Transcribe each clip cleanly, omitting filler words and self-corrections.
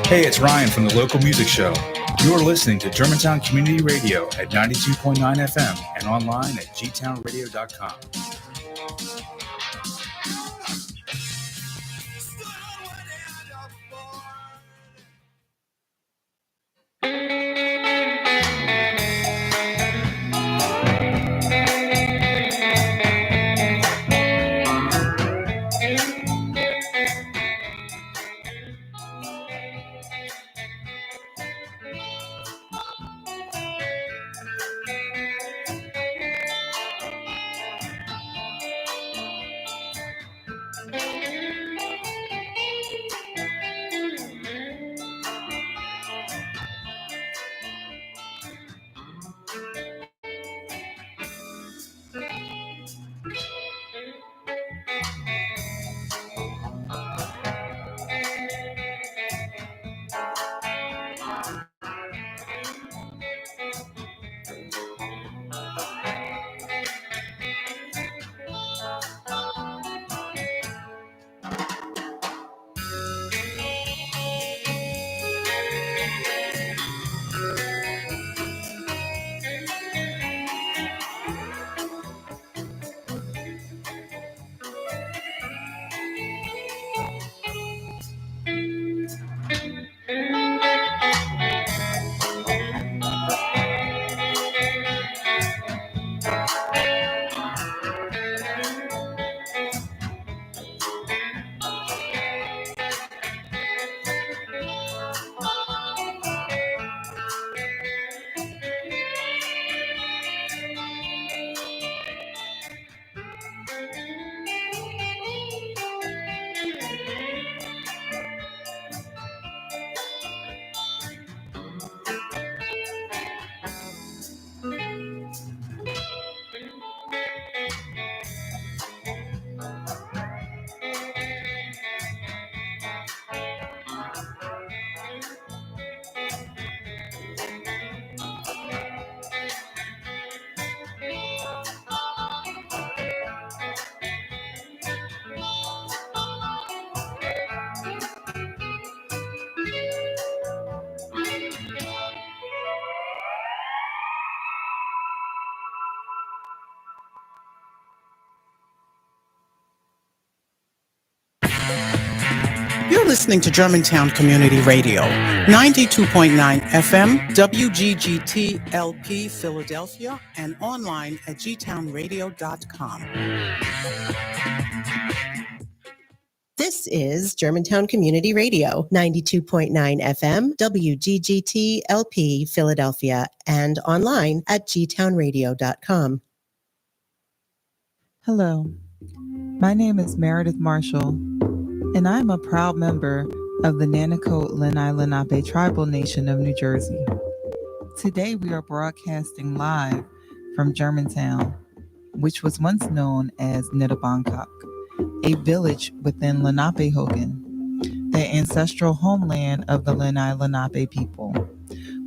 Hey, it's Ryan from the local music show. You're listening to Germantown Community Radio at 92.9 FM and online at gtownradio.com. You're listening to Germantown Community Radio, 92.9 FM, WGGT LP Philadelphia, and online at gtownradio.com. This is Germantown Community Radio, 92.9 FM, WGGT LP Philadelphia, and online at gtownradio.com. Hello, my name is Meredith Marshall, and I'm a proud member of the Nanticoke Lenni Lenape Tribal Nation of New Jersey. Today we are broadcasting live from Germantown, which was once known as Nittabangkok, a village within Lenapehoking, the ancestral homeland of the Lenni Lenape people.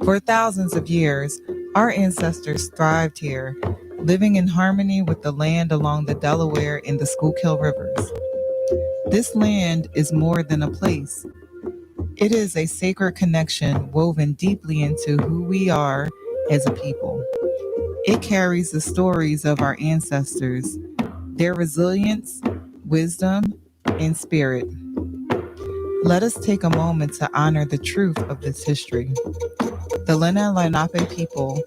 For thousands of years, our ancestors thrived here, living in harmony with the land along the Delaware and the Schuylkill rivers. This land is more than a place. It is a sacred connection woven deeply into who we are as a people. It carries the stories of our ancestors, their resilience, wisdom, and spirit. Let us take a moment to honor the truth of this history. The Lenni Lenape people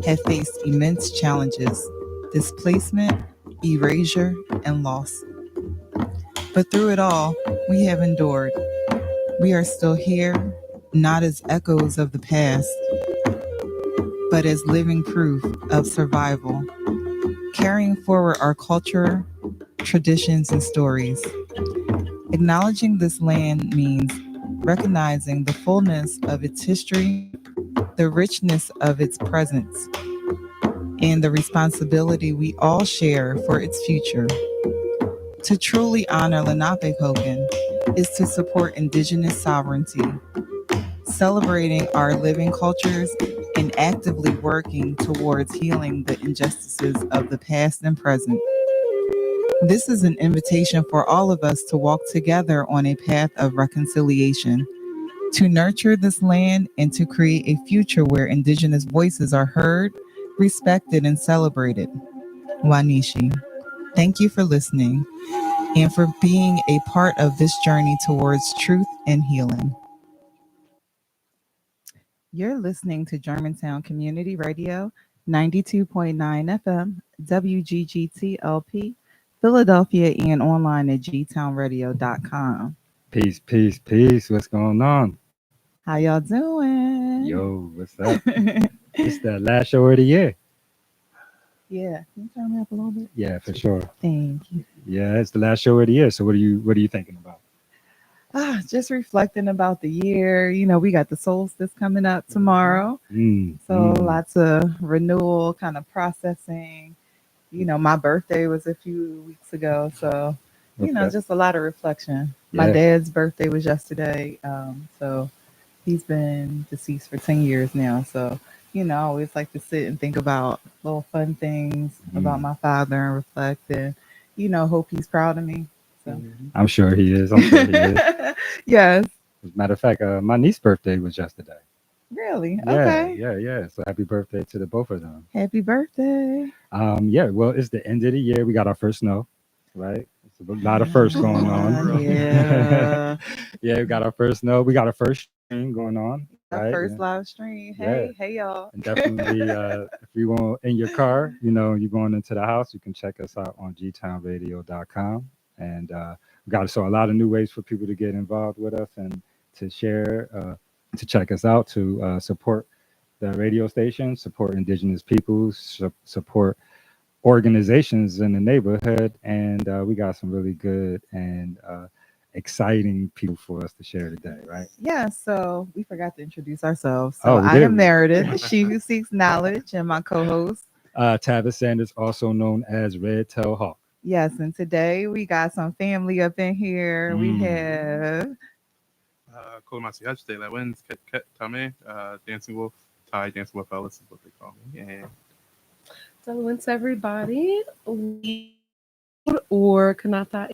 have faced immense challenges, displacement, erasure, and loss. But through it all, we have endured. We are still here, not as echoes of the past, but as living proof of survival, carrying forward our culture, traditions, and stories. Acknowledging this land means recognizing the fullness of its history, the richness of its presence, and the responsibility we all share for its future. To truly honor Lenapehoking is to support Indigenous sovereignty, celebrating our living cultures and actively working towards healing the injustices of the past and present. This is an invitation for all of us to walk together on a path of reconciliation, to nurture this land and to create a future where Indigenous voices are heard, respected, and celebrated. Wanishi, thank you for listening and for being a part of this journey towards truth and healing. You're listening to Germantown Community Radio, 92.9 FM, WGGT-LP, Philadelphia, and online at gtownradio.com. Peace, peace, peace. What's going on? How y'all doing? Yo, what's up? It's the last show of the year. Yeah, can you turn me up a little bit? Yeah, for sure. Thank you. Yeah, it's the last show of the year. So what are you thinking about? Just reflecting about the year. You know, we got the solstice coming up tomorrow. Lots of renewal, kind of processing. You know, my birthday was a few weeks ago. So, just a lot of reflection. Yeah. My dad's birthday was yesterday. So he's been deceased for 10 years now. So, I always like to sit and think about little fun things about my father and reflect and, hope he's proud of me. So. I'm sure he is. Yes. As a matter of fact, my niece's birthday was yesterday. Really? Yeah, Okay. Yeah. So happy birthday to the both of them. Happy birthday. Well, it's the end of the year. We got our first snow, right? It's a lot of firsts going on. Yeah. Yeah, we got our first snow. We got our first stream going on. Our right? first live stream. Hey y'all. And definitely, if you want in your car, you're going into the house, you can check us out on gtownradio.com. And we got a lot of new ways for people to get involved with us and to share, to check us out, to support the radio station, support Indigenous peoples, support organizations in the neighborhood. And we got some really good and exciting people for us to share today, right? Yeah, so we forgot to introduce ourselves. So I did. am Meredith, she who seeks knowledge, and my co-host Tavis Sanders, also known as Red Tail Hawk. Yes, and today we got some family up in here. We have Kolomasi Hajde, that wins Ket Tame, Dancing Wolf, Thai Dancing Wolf Ellis is what they call me. And so once everybody, or Kanata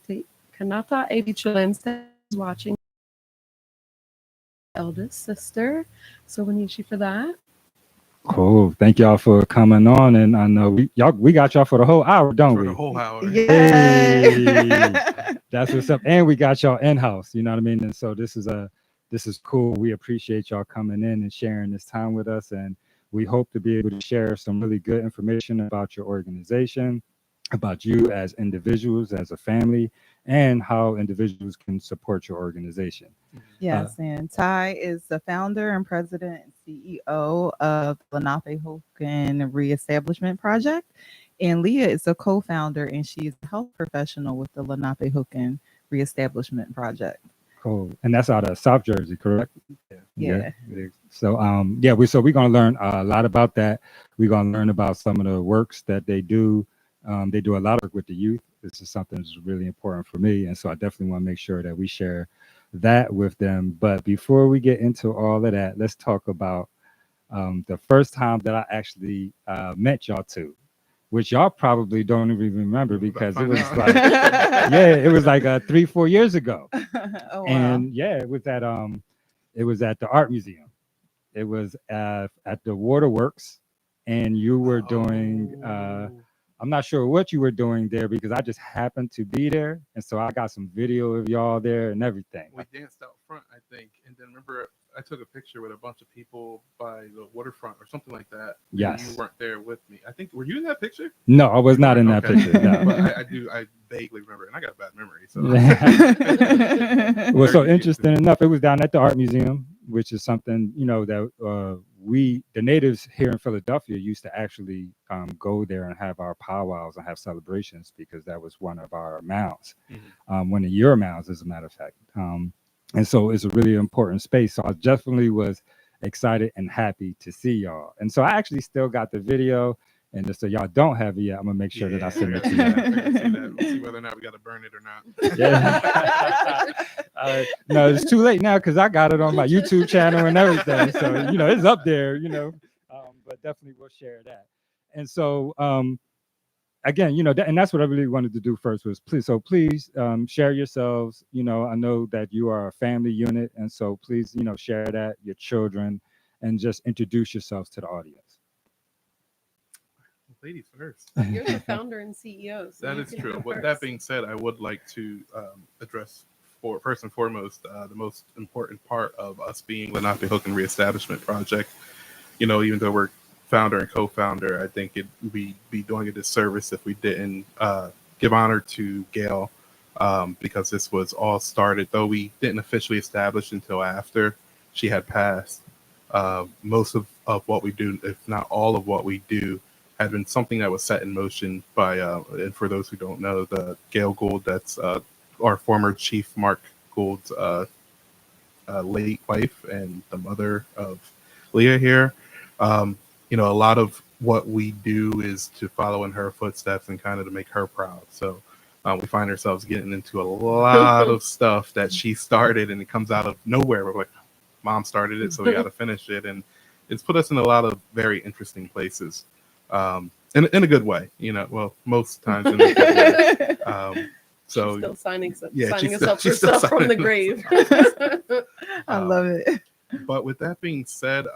Abichulense is watching, eldest sister. So Wanishi for that. Cool. Thank y'all for coming on. And I know we got y'all for the whole hour, don't we? For the whole hour. Hey, that's what's up. And we got y'all in-house, you know what I mean? And so this is cool. We appreciate y'all coming in and sharing this time with us. And we hope to be able to share some really good information about your organization, about you as individuals, as a family, and how individuals can support your organization. Yes, and Ty is the founder and president and CEO of Lenape-Hogan Reestablishment Project. And Leah is a co-founder, and she is a health professional with the Lenape-Hogan Reestablishment Project. Cool. And that's out of South Jersey, correct? Yeah. So we're gonna learn a lot about that. We're gonna learn about some of the works that they do. They do a lot of work with the youth. This is something that's really important for me. And so I definitely want to make sure that we share that with them. But before we get into all of that, let's talk about the first time that I actually met y'all two, which y'all probably don't even remember because it was like, it was like 3-4 years ago. Oh, wow. And it was at the art museum. It was at the waterworks, and you were doing I'm not sure what you were doing there because I just happened to be there. And so I got some video of y'all there and everything. we danced out front, I think. And then remember, I took a picture with a bunch of people by the waterfront or something like that. Yes. You weren't there with me. I think, were you in that picture? No, I was not in that Okay. picture. No. But I vaguely remember, and I got a bad memory. So Well, so interesting enough, it was down at the art museum, which is something, that the natives here in Philadelphia used to actually go there and have our powwows and have celebrations because that was one of our mounds, one of your mounds, as a matter of fact. And so it's a really important space. So I definitely was excited and happy to see y'all. And so I actually still got the video. And just so y'all don't have it yet, I'm gonna make sure that I send it to you. We'll see whether or not we got to burn it or not. Yeah. No, it's too late now because I got it on my YouTube channel and everything. So it's up there. But definitely we'll share that. And so again, and that's what I really wanted to do first was please share yourselves. I know that you are a family unit, and so please, share that, your children, and just introduce yourselves to the audience. Ladies first. You're the founder and CEO. So That you is can true. go With first. that being said, I would like to address, first and foremost, the most important part of us being Lenapehoking Reestablishment Project. Even though we're founder and co-founder, I think we'd be doing a disservice if we didn't give honor to Gail, because this was all started, though we didn't officially establish until after she had passed. Most of what we do, if not all of what we do, had been something that was set in motion by, and for those who don't know, the Gail Gould, that's our former Chief Mark Gould's late wife and the mother of Leah here. A lot of what we do is to follow in her footsteps and kind of to make her proud. So we find ourselves getting into a lot of stuff that she started, and it comes out of nowhere. We're like, Mom started it, so we got to finish it. And it's put us in a lot of very interesting places, in a good way, most times in a good way. So she's still signing us she's still up from the signing grave. I love it. But with that being said,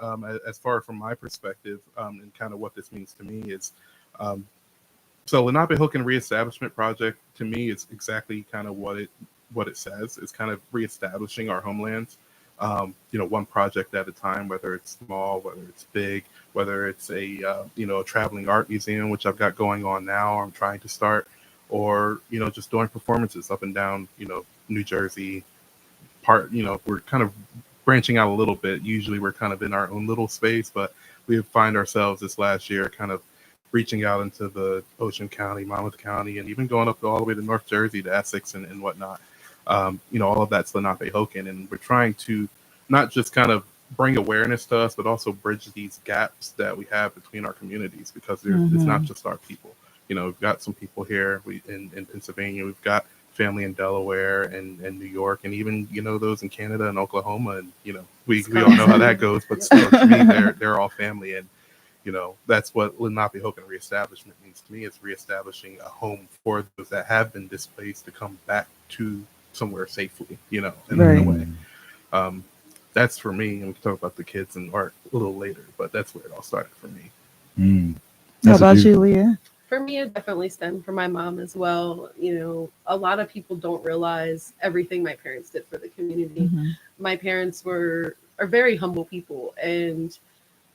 as far from my perspective, and kind of what this means to me is, so Lenapehoking Reestablishment Project to me is exactly kind of what it says. It's kind of reestablishing our homelands, one project at a time, whether it's small, whether it's big, whether it's a traveling art museum, which I've got going on now, or I'm trying to start, or just doing performances up and down New Jersey. We're kind of branching out a little bit. Usually we're kind of in our own little space, but we find ourselves this last year kind of reaching out into the Ocean County, Monmouth County, and even going up all the way to North Jersey to Essex and whatnot. All of that's Lenapehoking, and we're trying to not just kind of bring awareness to us, but also bridge these gaps that we have between our communities, because it's not just our people. We've got some people here in Pennsylvania. We've got family in Delaware and New York, and even those in Canada and Oklahoma, and we all know how that goes. But still, to me, they're all family, and that's what Lenapehoking Reestablishment means to me. It's reestablishing a home for those that have been displaced to come back to somewhere safely, in a way. That's for me, and we can talk about the kids and art a little later, but that's where it all started for me. How about you, Leah? For me, it definitely stemmed from my mom as well. A lot of people don't realize everything my parents did for the community. My parents are very humble people, and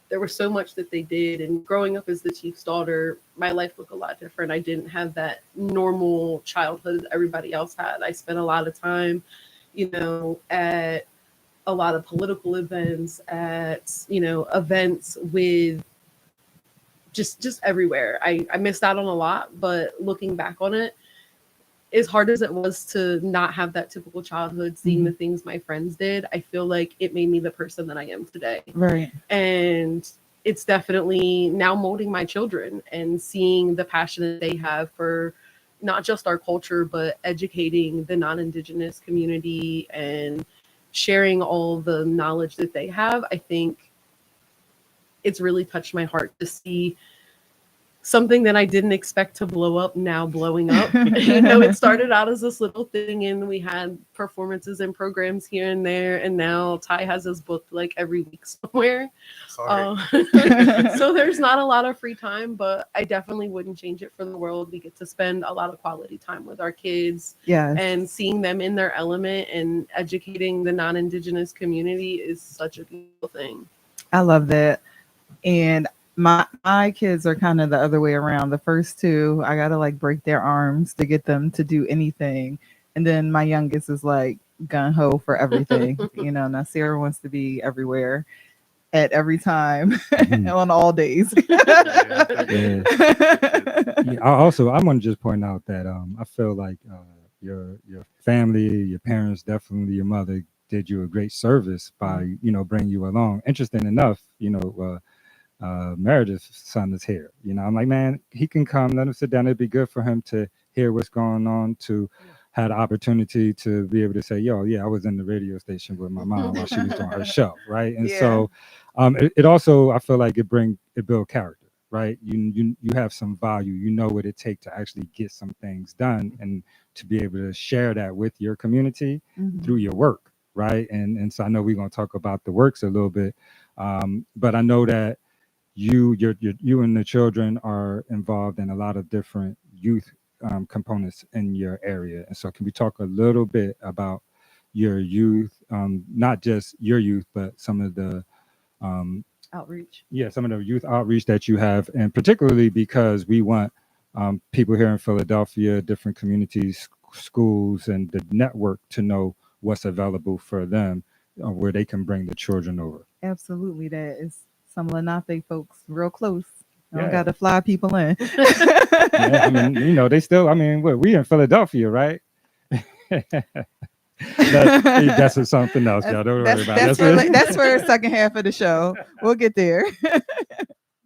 there was so much that they did. And growing up as the chief's daughter, my life looked a lot different. I didn't have that normal childhood everybody else had. I spent a lot of time, at a lot of political events, at, events with just everywhere. I missed out on a lot, but looking back on it, as hard as it was to not have that typical childhood, seeing the things my friends did, I feel like it made me the person that I am today. Right. And it's definitely now molding my children and seeing the passion that they have for not just our culture, but educating the non-Indigenous community and sharing all the knowledge that they have. I think it's really touched my heart to see something that I didn't expect to blow up now blowing up. It started out as this little thing, and we had performances and programs here and there, and now Ty has his book like every week somewhere. Sorry. So there's not a lot of free time, but I definitely wouldn't change it for the world. We get to spend a lot of quality time with our kids. Yes. And seeing them in their element and educating the non-Indigenous community is such a beautiful thing. I love that. And my kids are kind of the other way around. The first two, I gotta like break their arms to get them to do anything. And then my youngest is like gun ho for everything. Now Sarah wants to be everywhere at every time on all days. Yeah. I want to just point out that I feel like your family, your parents, definitely your mother did you a great service by bringing you along. Interesting enough, Meredith's son is here. I'm like, man, he can come, let him sit down. It'd be good for him to hear what's going on, to have the opportunity to be able to say, I was in the radio station with my mom while she was doing her show, right? And so it also, I feel like it build character, right? You have some value. You know what it takes to actually get some things done, and to be able to share that with your community through your work, right? And so I know we're going to talk about the works a little bit, but I know that you and the children are involved in a lot of different youth components in your area. And so can we talk a little bit about your youth, not just your youth, but some of the outreach? Yeah, some of the youth outreach that you have, and particularly because we want people here in Philadelphia, different communities, schools, and the network to know what's available for them, where they can bring the children over. Absolutely. That is some Lenape folks real close. I Yeah. got to fly people in. Yeah, I mean, you know, they still, I mean, we in Philadelphia, right? that's something else, y'all. Don't worry about it. That's for the second half of the show. We'll get there.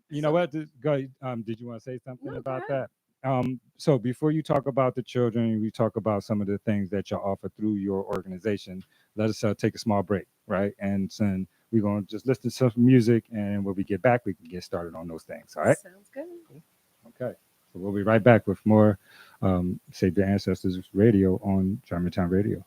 You know what? Go. Did you want to say something about that? So before you talk about the children, we talk about some of the things that you offer through your organization. Let us take a small break, right? And then we're going to just listen to some music, and when we get back, we can get started on those things. All right? Sounds good. Okay. So we'll be right back with more Save the Ancestors Radio on Germantown Radio.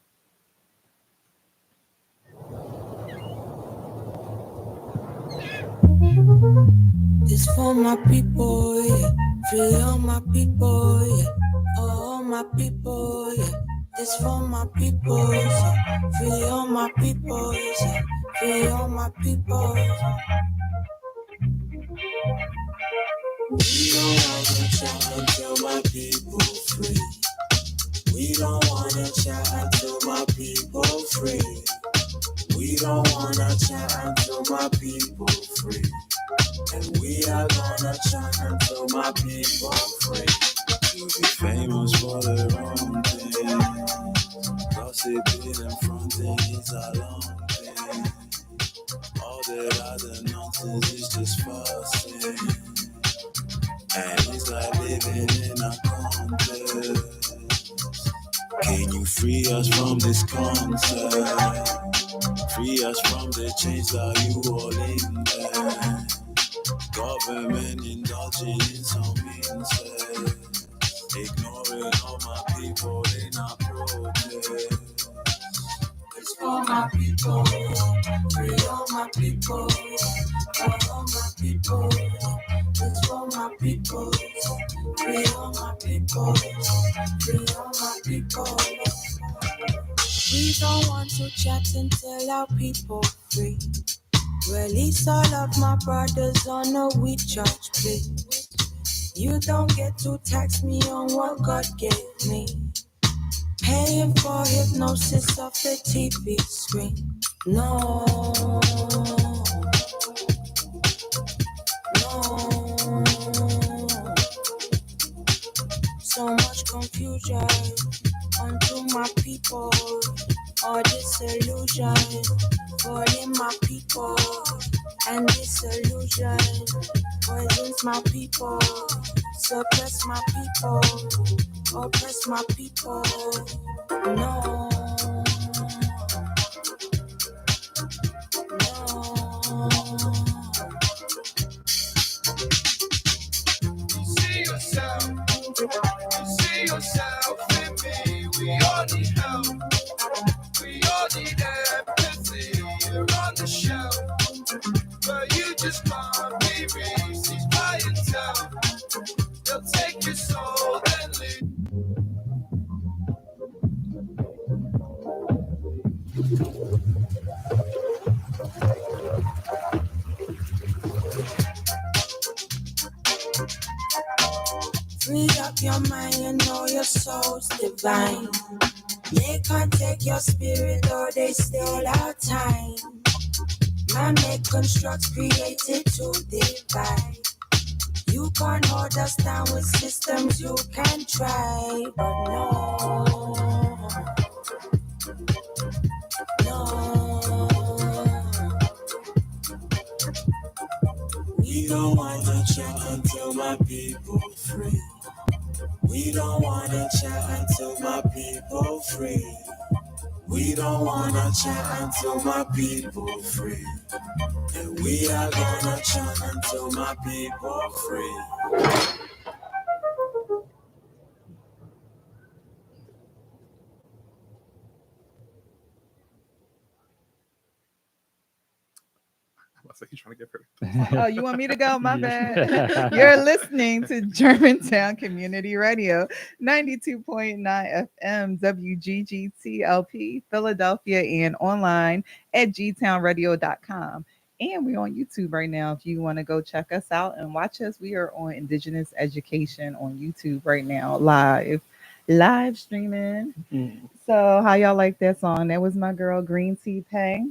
This for my people, yeah. Free all my people, yeah. All my people, yeah. This for my people, yeah. Free all my people, yeah. Free all my people. We don't wanna chat until my people free. We don't wanna chat until my people free. We don't wanna chat until my people free. And we are gonna chat until my people free. You'll be famous for the wrong thing. Gossiping and fronting is a long thing. All that other nonsense is just fussing. And it's like living in a contest. Can you free us from this concept? Free us from the chains that you all in there. Government indulging in some incest. Ignoring all my people in our protest. It's for my people. Free all my people. All my people. It's for my people. Free all my people. Free all my people. We don't want to chat until our people free. Release all of my brothers on a weak church plea. You don't get to tax me on what God gave me. Paying for hypnosis off the TV screen. No. So much confusion onto my people. All disillusion falling my people. And disillusion poisons my people. Suppress my people. Oppress my people. No. See yourself in me. We all need help. We all need empathy. You're on the shelf, but you just can't be received by yourself. They'll take your soul and leave. Free up your mind, you know your soul's divine. They can't take your spirit or they steal our time. Man make constructs created to divide. You can't hold us down with systems you can try. But no. We don't want to chat until my people free. We don't want to chat until my people free. We don't wanna chat until my people free. And we are gonna chat until my people free. I said he's trying to get her. Oh, you want me to go? My bad. You're listening to Germantown Community Radio, 92.9 FM, WGGT-LP, Philadelphia, and online at gtownradio.com. And we're on YouTube right now. If you want to go check us out and watch us, we are on Indigenous Education on YouTube right now, live streaming. So how y'all like that song? That was my girl Green Tea Pay.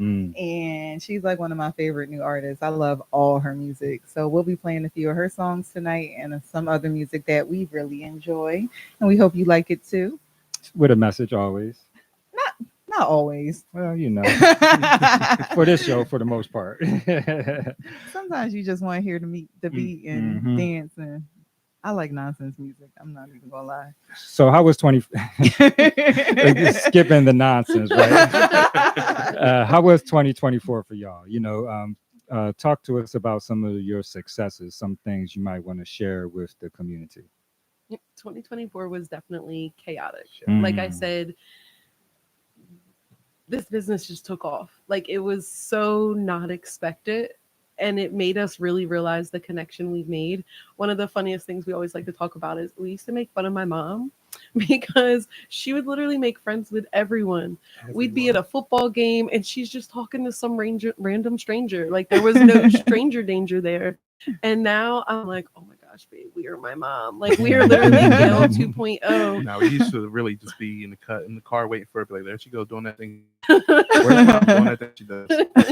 And she's like one of my favorite new artists. I love all her music. So we'll be playing a few of her songs tonight and some other music that we really enjoy. And we hope you like it too. With a message always. Not always. Well, you know, for this show, for the most part. Sometimes you just want to hear the beat and dance. And I like nonsense music. I'm not even gonna lie. So how was skipping the nonsense, right? How was 2024 for y'all? You know, talk to us about some of your successes, some things you might want to share with the community. 2024 was definitely chaotic. Like I said, this business just took off. Like it was so not expected. And it made us really realize the connection we've made. One of the funniest things we always like to talk about is we used to make fun of my mom because she would literally make friends with everyone. We'd be at a football game and she's just talking to some random stranger. Like there was no stranger danger there. And now I'm like, oh my gosh, babe, we are my mom. Like we are literally Gail 2.0. Now we used to really just be in the car waiting for her. Be like, there she goes doing that thing. Where's mom doing that thing she does?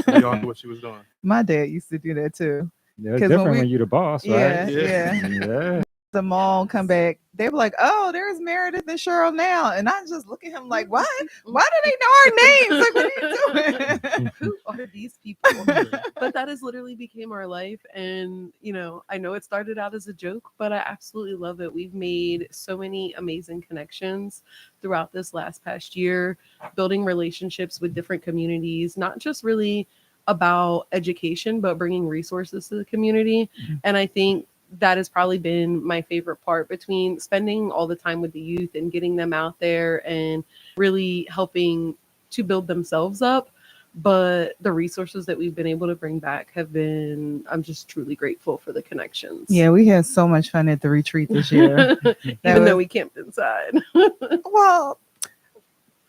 We all knew what she was doing. My dad used to do that too. Yeah, it's different when you're the boss, right? Yeah. The mall come back, they were like, oh, there's Meredith and Cheryl now. And I just look at him like, what? Why do they know our names? Like, what are you doing? Who are these people? But that has literally became our life. And, you know, I know it started out as a joke, but I absolutely love it. We've made so many amazing connections throughout this past year, building relationships with different communities, not just really about education, but bringing resources to the community. And I think that has probably been my favorite part, between spending all the time with the youth and getting them out there and really helping to build themselves up. But the resources that we've been able to bring back have been, I'm just truly grateful for the connections. Yeah, we had so much fun at the retreat this year. Even though we camped inside. Well,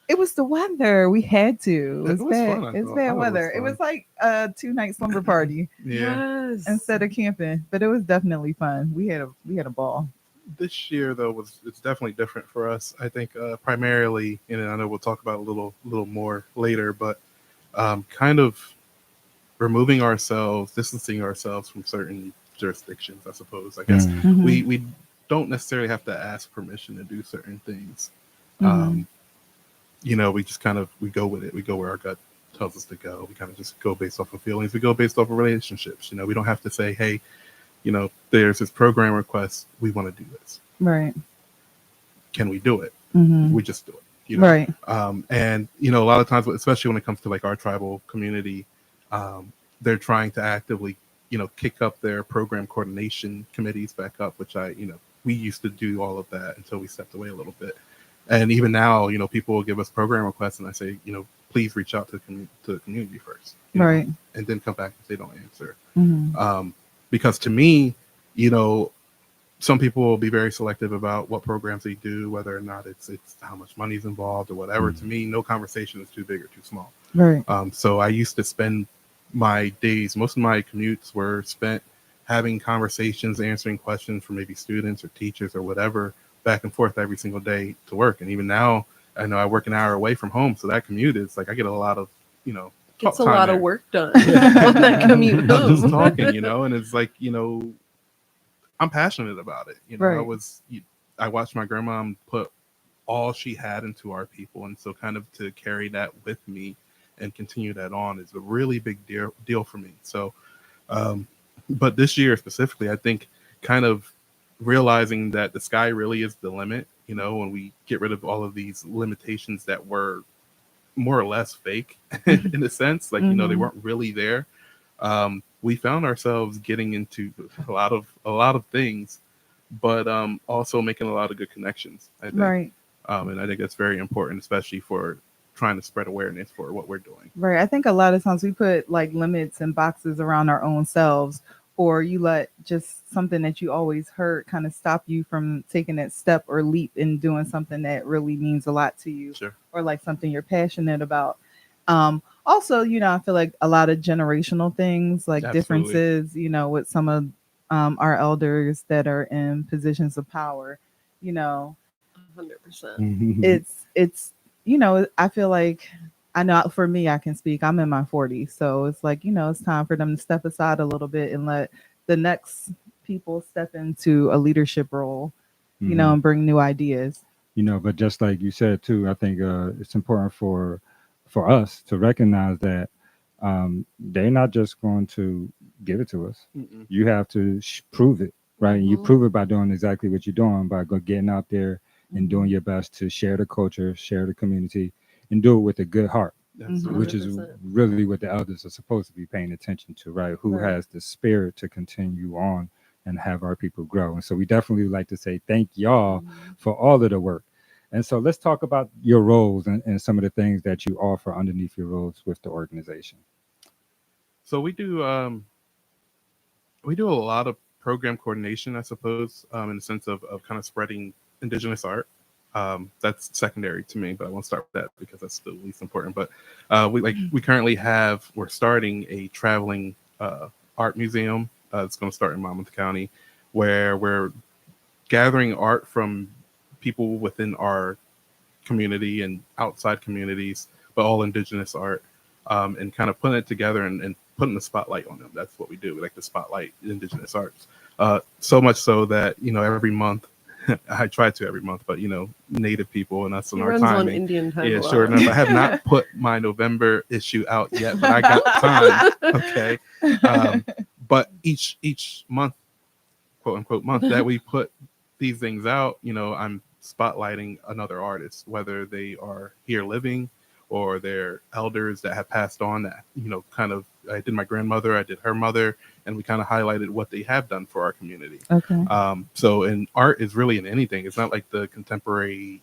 it was the weather. We had to. It was bad. Fun, it's bad weather. It was like a 2-night slumber party. Yes. Instead of camping, but it was definitely fun. We had a ball. This year though it's definitely different for us. I think primarily, and I know we'll talk about a little more later, but kind of removing ourselves, distancing ourselves from certain jurisdictions, I suppose. I guess we don't necessarily have to ask permission to do certain things. You know, we just kind of, we go with it. We go where our gut tells us to go. We kind of just go based off of feelings. We go based off of relationships. You know, we don't have to say, hey, you know, there's this program request. We want to do this. Right. Can we do it? We just do it. You know? Right. And, you know, a lot of times, especially when it comes to like our tribal community, they're trying to actively, you know, kick up their program coordination committees back up, which we used to do all of that until we stepped away a little bit. And even now, you know, people will give us program requests and I say, you know, please reach out to the community first. Right. Know, and then come back if they don't answer. Because to me, you know, some people will be very selective about what programs they do, whether or not it's how much money is involved or whatever. To me, no conversation is too big or too small. Right. So I used to spend my days, most of my commutes were spent having conversations, answering questions from maybe students or teachers or whatever, back and forth every single day to work. And even now, I know I work an hour away from home, so that commute is like I get a lot of, you know, gets a lot of work done on that commute home. Just talking, you know, and it's like, you know, I'm passionate about it. You know, Right. I watched my grandma put all she had into our people, and so kind of to carry that with me and continue that on is a really big deal for me. So, but this year specifically, I think kind of realizing that the sky really is the limit, you know, when we get rid of all of these limitations that were more or less fake in a sense. Like, you know, they weren't really there. We found ourselves getting into a lot of things, but also making a lot of good connections, I think. Right. And I think that's very important, especially for trying to spread awareness for what we're doing. Right. I think a lot of times we put like limits and boxes around our own selves, or you let just something that you always heard kind of stop you from taking that step or leap and doing something that really means a lot to you. Sure. Or like something you're passionate about. Also, you know, I feel like a lot of generational things, like Absolutely. differences, you know, with some of our elders that are in positions of power, you know, 100%. it's, you know, I feel like, I know for me, I can speak, I'm in my 40s. So it's like, you know, it's time for them to step aside a little bit and let the next people step into a leadership role, you know, and bring new ideas. You know, but just like you said too, I think it's important for us to recognize that they're not just going to give it to us. You have to prove it, right? And you prove it by doing exactly what you're doing, by getting out there and doing your best to share the culture, share the community, and do it with a good heart, which is 100%. really what the elders are supposed to be paying attention to, right? Who has the spirit to continue on and have our people grow. And so we definitely would like to say thank y'all for all of the work. And so let's talk about your roles and some of the things that you offer underneath your roles with the organization. So we do a lot of program coordination, I suppose, in the sense of kind of spreading Indigenous art. That's secondary to me, but I won't start with that because that's the least important. But we're starting a traveling art museum. It's going to start in Monmouth County, where we're gathering art from people within our community and outside communities, but all Indigenous art, and kind of putting it together and putting the spotlight on them. That's what we do. We like to spotlight Indigenous arts. So much so that, you know, every month, I try to every month, but, you know, Native people and us in our timing. Indian time. Yeah, sure enough. I have not put my November issue out yet, but I got time. Okay. But each month, quote unquote, month that we put these things out, you know, I'm spotlighting another artist, whether they are here living or they're elders that have passed on that, you know, kind of, I did my grandmother, I did her mother, and we kind of highlighted what they have done for our community. Okay. So, and art is really in anything. It's not like the contemporary,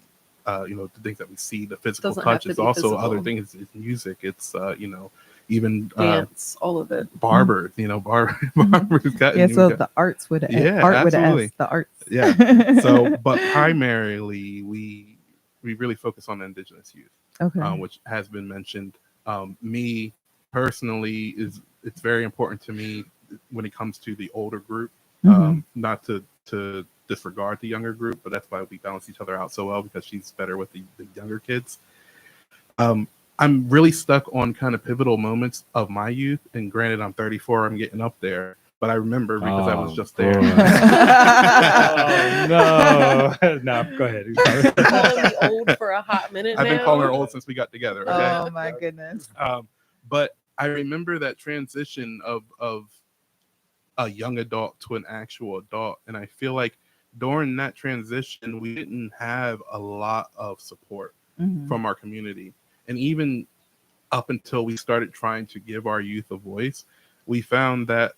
you know, the things that we see, the physical touch. It's also physical. Other things. It's music. It's, you know, even dance, all of it. Barbers, you know, barbers got. Yeah, so the arts with an S, art absolutely. with an S, the arts. Yeah. So, but primarily we really focus on the Indigenous youth. Okay. Which has been mentioned. Me personally, it's very important to me when it comes to the older group, not to disregard the younger group, but that's why we balance each other out so well, because she's better with the younger kids. I'm really stuck on kind of pivotal moments of my youth, and granted, I'm 34, I'm getting up there, but I remember because I was just there. Oh, no. No, go ahead. Calling me old for a hot minute. I've been calling her old since we got together. Okay? Oh my goodness. But I remember that transition of a young adult to an actual adult, and I feel like during that transition, we didn't have a lot of support from our community. And even up until we started trying to give our youth a voice, we found that,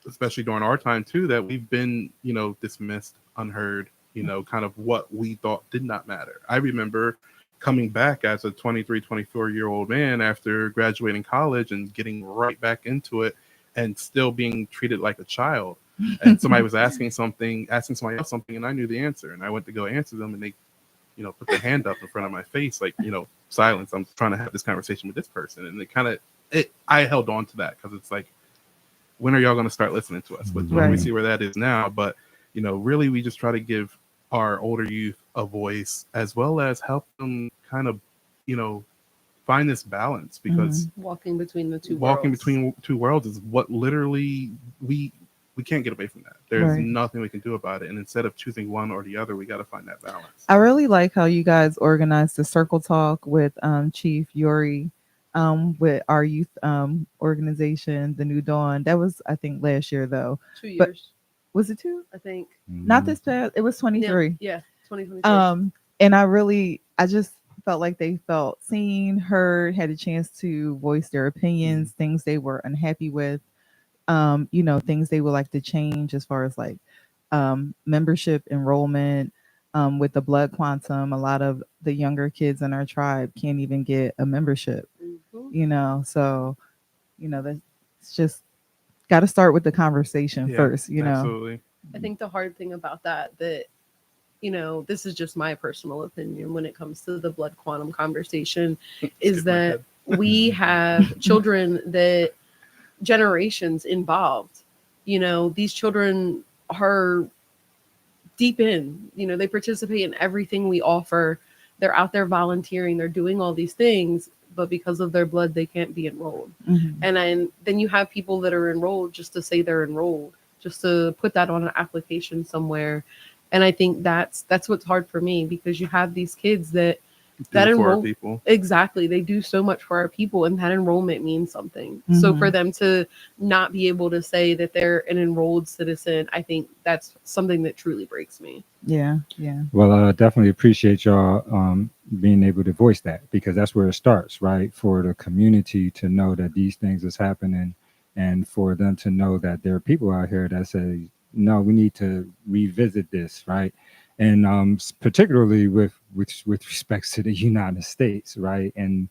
especially during our time too, that we've been, you know, dismissed, unheard, you know, kind of what we thought did not matter. I remember coming back as a 23, 24-year-old man after graduating college and getting right back into it and still being treated like a child. And somebody was asking somebody else something, and I knew the answer. And I went to go answer them, and they, you know, put their hand up in front of my face, like, you know, silence. I'm trying to have this conversation with this person. And I held on to that because it's like, when are y'all going to start listening to us? But we see where that is now. But, you know, really, we just try to give our older youth a voice, as well as help them kind of, you know, find this balance, because walking between two worlds is what literally we can't get away from that. There's nothing we can do about it. And instead of choosing one or the other, we got to find that balance. I really like how you guys organized the circle talk with Chief Yuri, with our youth organization, the New Dawn. That was, I think, last year though. 2 years. But was it 2? I think. Not this past. It was 23. Yeah, 2023. And I just felt like they felt seen, heard, had a chance to voice their opinions, things they were unhappy with, things they would like to change as far as like membership enrollment. With the blood quantum, a lot of the younger kids in our tribe can't even get a membership, so, that's just got to start with the conversation first, Absolutely. I think the hard thing about that, this is just my personal opinion when it comes to the blood quantum conversation, is that we have children that generations involved. These children are deep in, they participate in everything we offer. They're out there volunteering. They're doing all these things, but because of their blood, they can't be enrolled. And then you have people that are enrolled just to say they're enrolled, just to put that on an application somewhere. And I think that's what's hard for me, because you have these kids that enroll people. Exactly. They do so much for our people, and that enrollment means something. So for them to not be able to say that they're an enrolled citizen, I think that's something that truly breaks me. Yeah. Well, I definitely appreciate y'all being able to voice that, because that's where it starts, right? For the community to know that these things is happening, and for them to know that there are people out here that say, no, we need to revisit this, right? And particularly with respects to the United States, right? And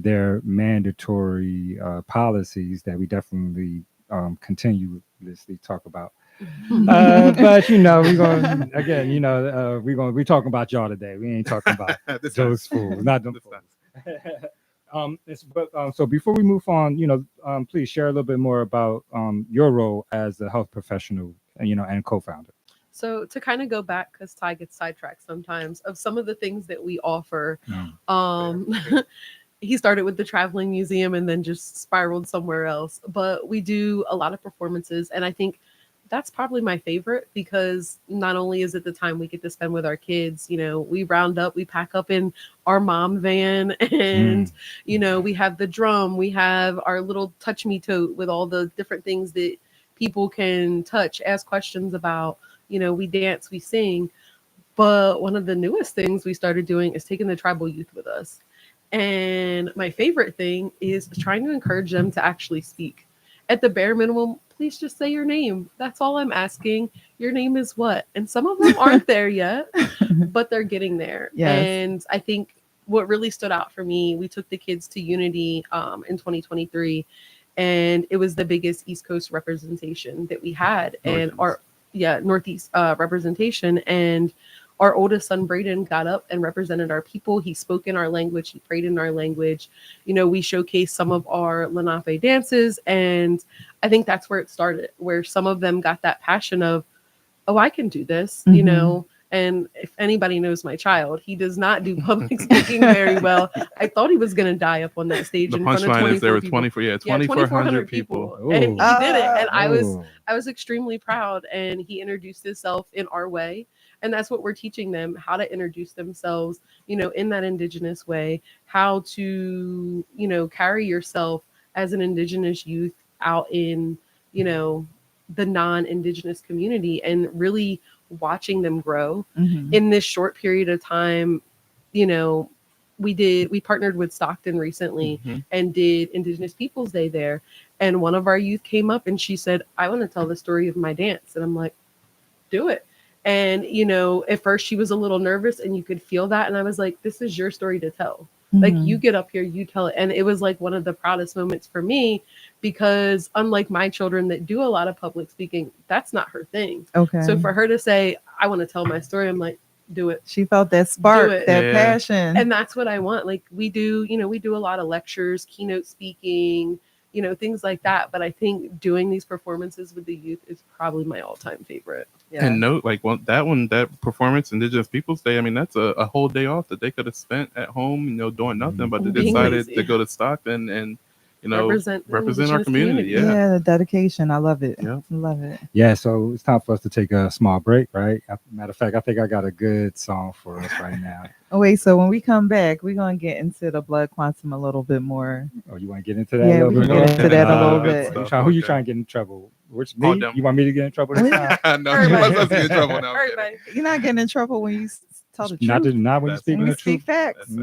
their mandatory policies that we definitely continuously talk about. But we're going again. We're talking about y'all today. We ain't talking about those fools, not them fools. So before we move on, please share a little bit more about your role as a health professional, and co-founder. So to kind of go back, because Ty gets sidetracked sometimes, of some of the things that we offer. He started with the traveling museum and then just spiraled somewhere else. But we do a lot of performances, and I think that's probably my favorite, because not only is it the time we get to spend with our kids, we round up, we pack up in our mom van, and, we have the drum, we have our little touch me tote with all the different things that people can touch, ask questions about, we dance, we sing. But one of the newest things we started doing is taking the tribal youth with us. And my favorite thing is trying to encourage them to actually speak. At the bare minimum, please just say your name. That's all I'm asking. Your name is what? And some of them aren't there yet, but they're getting there. Yes. And I think what really stood out for me, we took the kids to Unity in 2023, and it was the biggest East Coast representation that we had. Northeast representation. And our oldest son, Braden, got up and represented our people. He spoke in our language. He prayed in our language. We showcased some of our Lenape dances. And I think that's where it started, where some of them got that passion of, oh, I can do this, And if anybody knows my child, he does not do public speaking very well. I thought he was going to die up on that stage. The punchline is there were 2,400 people. And he did it. And I was extremely proud. And he introduced himself in our way. And that's what we're teaching them, how to introduce themselves, in that Indigenous way, how to, carry yourself as an Indigenous youth out in, the non-Indigenous community, and really watching them grow. In this short period of time. We partnered with Stockton recently and did Indigenous Peoples Day there. And one of our youth came up and she said, I want to tell the story of my dance. And I'm like, do it. And, at first she was a little nervous, and you could feel that. And I was like, this is your story to tell. Like, you get up here, you tell it. And it was like one of the proudest moments for me, because unlike my children that do a lot of public speaking, that's not her thing. Okay. So for her to say, I want to tell my story, I'm like, do it. She felt that spark, that passion. And that's what I want. Like, we do a lot of lectures, keynote speaking, things like that. But I think doing these performances with the youth is probably my all-time favorite. Yeah. And note, that performance, Indigenous Peoples Day, I mean, that's a whole day off that they could have spent at home, doing nothing, but they decided to go to Stockton and, represent our community. Yeah, the dedication. I love it. Yeah. I love it. Yeah, so it's time for us to take a small break, right? Matter of fact, I think I got a good song for us right now. Oh, wait, so when we come back, we're going to get into the blood quantum a little bit more. Oh, you want to get into that? Yeah, we can get into that a little bit. Who you trying to get in trouble? Which me? You want me to get in trouble this time? No, you want us to get in trouble now. You're not getting in trouble when you tell the Not truth. when you're That's speaking When the we speak truth. facts.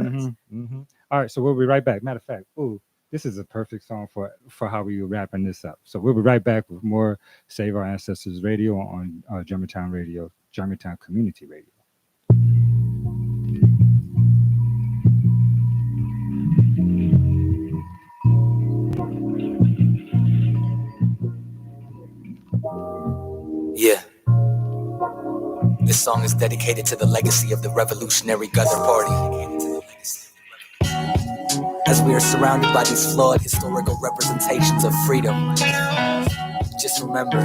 All right, so we'll be right back. Matter of fact, this is a perfect song for how we were wrapping this up. So we'll be right back with more Save Our Ancestors Radio on Germantown Radio, Germantown Community Radio. Yeah. This song is dedicated to the legacy of the Revolutionary Gather Party. As we are surrounded by these flawed historical representations of freedom, just remember,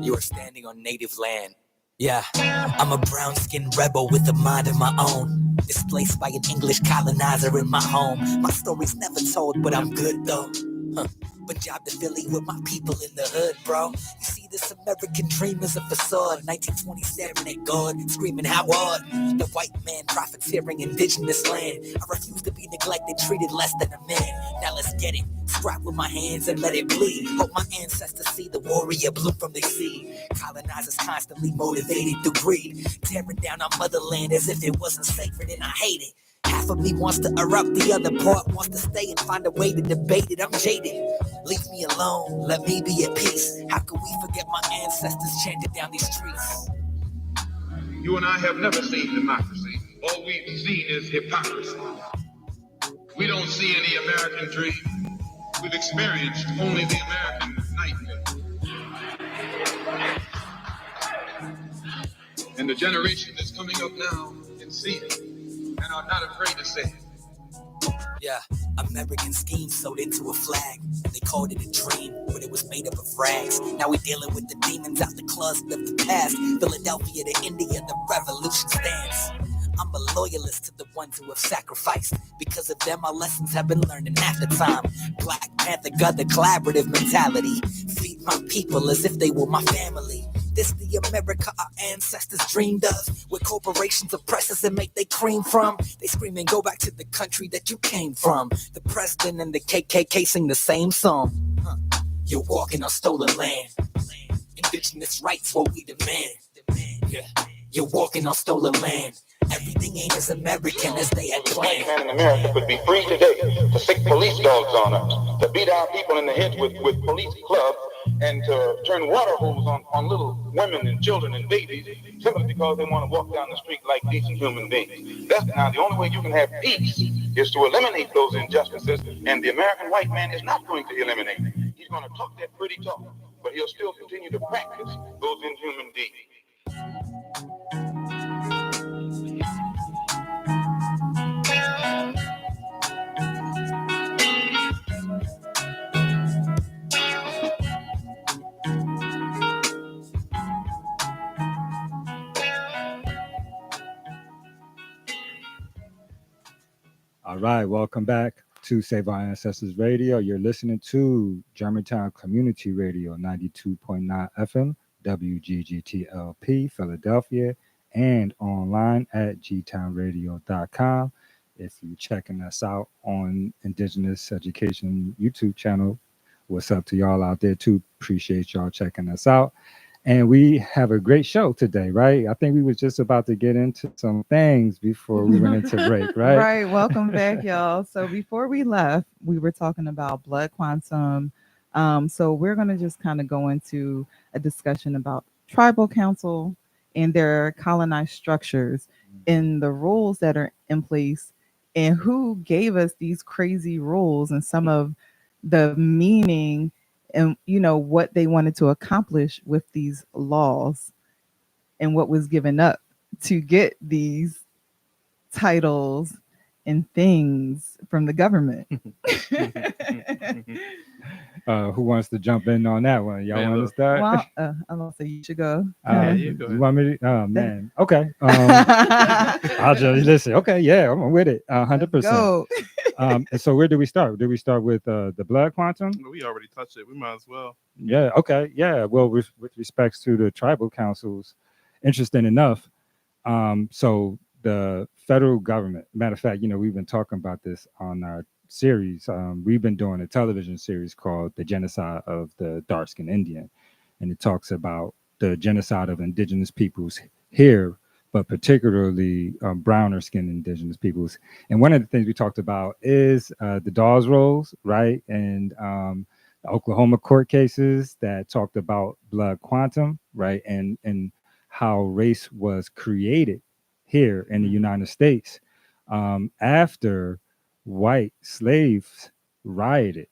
you are standing on native land. Yeah, I'm a brown-skinned rebel with a mind of my own, displaced by an English colonizer in my home. My story's never told, but I'm good though. Punjab to Philly with my people in the hood, bro. You see, this American dream is a facade. 1927 at God, screaming how hard. The white man profiteering indigenous land. I refuse to be neglected, treated less than a man. Now let's get it. Scrap with my hands and let it bleed. Hope my ancestors see the warrior bloom from their seed. Colonizers constantly motivated through greed, tearing down our motherland as if it wasn't sacred, and I hate it. Half of me wants to erupt, the other part wants to stay and find a way to debate it. I'm jaded. Leave me alone, let me be at peace. How could we forget my ancestors chanted down these streets? You and I have never seen democracy. All we've seen is hypocrisy. We don't see any American dream. We've experienced only the American nightmare. And the generation that's coming up now can see it and are not afraid to say it. Yeah, American scheme sewed into a flag. They called it a dream, but it was made up of rags. Now we're dealing with the demons out the closet of the past. Philadelphia to India, the revolution stands. I'm a loyalist to the ones who have sacrificed. Because of them, our lessons have been learned in half the time. Black Panther got the collaborative mentality. Feed my people as if they were my family. This the America our ancestors dreamed of, where corporations oppress us and make they cream from. They scream and go back to the country that you came from. The president and the KKK sing the same song. You're walking on stolen land. Indigenous rights, what we demand. Yeah. You're walking on stolen land. Everything ain't as American as they had planned. Man in America could be free today to stick police dogs on us, to beat our people in the head with police clubs, and to turn water hose on little women and children and babies simply because they want to walk down the street like decent human beings. That's now the only way you can have peace is to eliminate those injustices, and the American white man is not going to eliminate them. He's going to talk that pretty talk, but he'll still continue to practice those inhuman deeds. All right, welcome back to Save Our Ancestors Radio. You're listening to Germantown Community Radio, 92.9 FM, WGGTLP, Philadelphia, and online at gtownradio.com. If you're checking us out on Indigenous Education YouTube channel, what's up to y'all out there too? Appreciate y'all checking us out. And we have a great show today, right? I think we were just about to get into some things before we went into break, right? Right. Welcome back, y'all. So before we left, we were talking about blood quantum. So we're going to just kind of go into a discussion about tribal council and their colonized structures and the rules that are in place and who gave us these crazy rules and some of the meaning and what they wanted to accomplish with these laws and what was given up to get these titles and things from the government. Who wants to jump in on that one? Y'all want to start? Well, I'm gonna say you should go. You go You ahead. want me to? Oh man. Okay. I'll just listen. Okay. Yeah, I'm with it. 100%. Go. And so where do we start? Do we start with the blood quantum? We already touched it. We might as well. Yeah. Okay. Yeah. Well, with respects to the tribal councils, interesting enough. So the federal government, matter of fact, we've been talking about this on our series. We've been doing a television series called The Genocide of the Dark-Skinned Indian. And it talks about the genocide of indigenous peoples here but particularly browner skinned indigenous peoples. And one of the things we talked about is the Dawes rolls, right? And the Oklahoma court cases that talked about blood quantum, right? And how race was created here in the United States after white slaves rioted.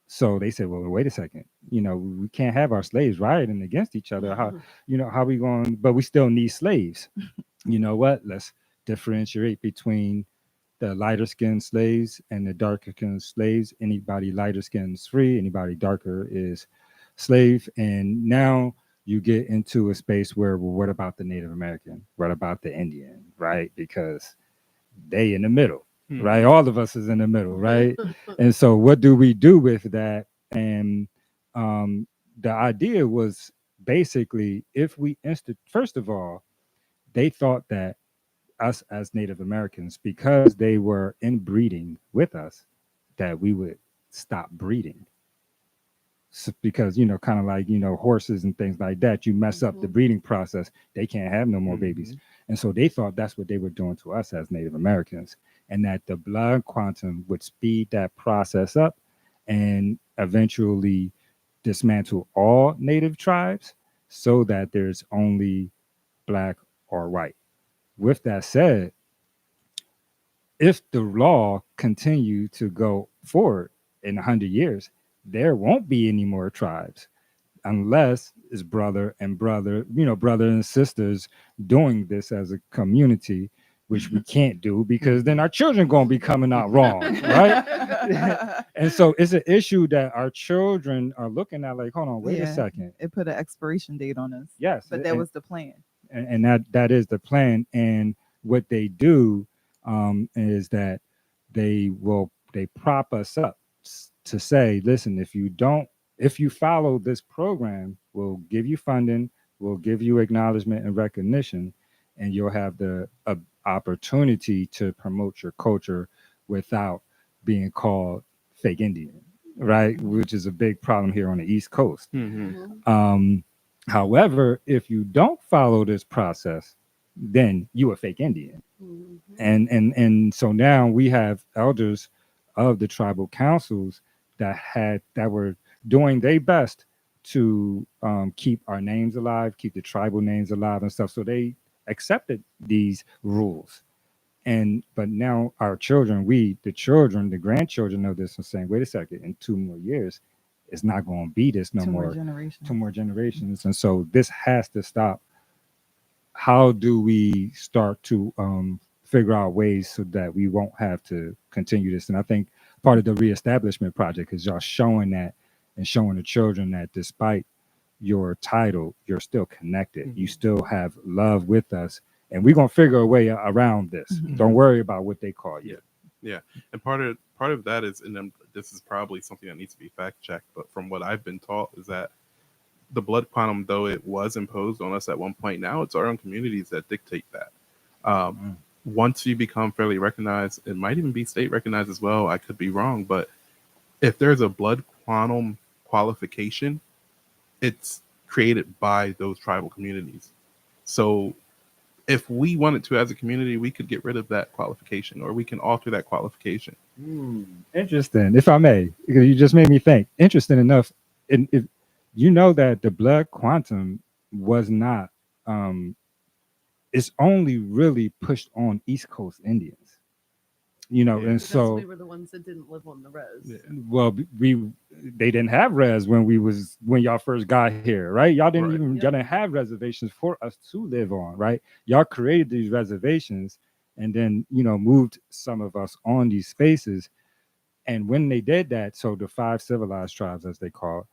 So they said, well, wait a second, we can't have our slaves rioting against each other. How we going, but we still need slaves. You know what? Let's differentiate between the lighter skinned slaves and the darker skinned slaves. Anybody lighter skinned is free, anybody darker is slave. And now you get into a space where, well, what about the Native American? What about the Indian? Right? Because they in the middle, right? All of us is in the middle, right? And so what do we do with that? And the idea was basically, if we first of all, they thought that us as Native Americans, because they were inbreeding with us, that we would stop breeding. So because, kind of like, horses and things like that, you mess up the breeding process, they can't have no more babies. And so they thought that's what they were doing to us as Native Americans, and that the blood quantum would speed that process up and eventually dismantle all Native tribes so that there's only black or white. With that said, if the law continued to go forward in 100 years, there won't be any more tribes unless it's brother and brother, brother and sisters doing this as a community, which we can't do because then our children going to be coming out wrong, right? And so it's an issue that our children are looking at like, hold on, wait a second. It put an expiration date on us. Yes. But that was the plan. And that is the plan. And what they do is that they prop us up to say, listen, if you follow this program, we'll give you funding, we'll give you acknowledgement and recognition, and you'll have the opportunity to promote your culture without being called fake Indian, right? Which is a big problem here on the East Coast. However, if you don't follow this process, then you a fake Indian. And so now we have elders of the tribal councils that were doing their best to keep our names alive, keep the tribal names alive and stuff. So they accepted these rules. But now our children, the grandchildren of this are saying, wait a second, in 2 more years, it's not going to be this no more. 2 more generations. And so this has to stop. How do we start to figure out ways so that we won't have to continue this? And I think part of the reestablishment project is y'all showing that and showing the children that despite your title, you're still connected. You still have love with us. And we're going to figure a way around this. Don't worry about what they call you. Yeah. And part of that is, and this is probably something that needs to be fact checked, but from what I've been taught is that the blood quantum, though it was imposed on us at one point, now it's our own communities that dictate that. Once you become fairly recognized, it might even be state recognized as well. I could be wrong, but if there's a blood quantum qualification, it's created by those tribal communities. So if we wanted to, as a community, we could get rid of that qualification, or we can alter that qualification. Interesting, if I may, because you just made me think. Interesting enough, and if you know that the blood quantum was not, it's only really pushed on East Coast Indians. And so we were the ones that didn't live on the res. Well, they didn't have res when y'all first got here, right? Y'all didn't have reservations for us to live on, right? Y'all created these reservations and then moved some of us on these spaces. And when they did that, so the 5 civilized tribes, as they call it,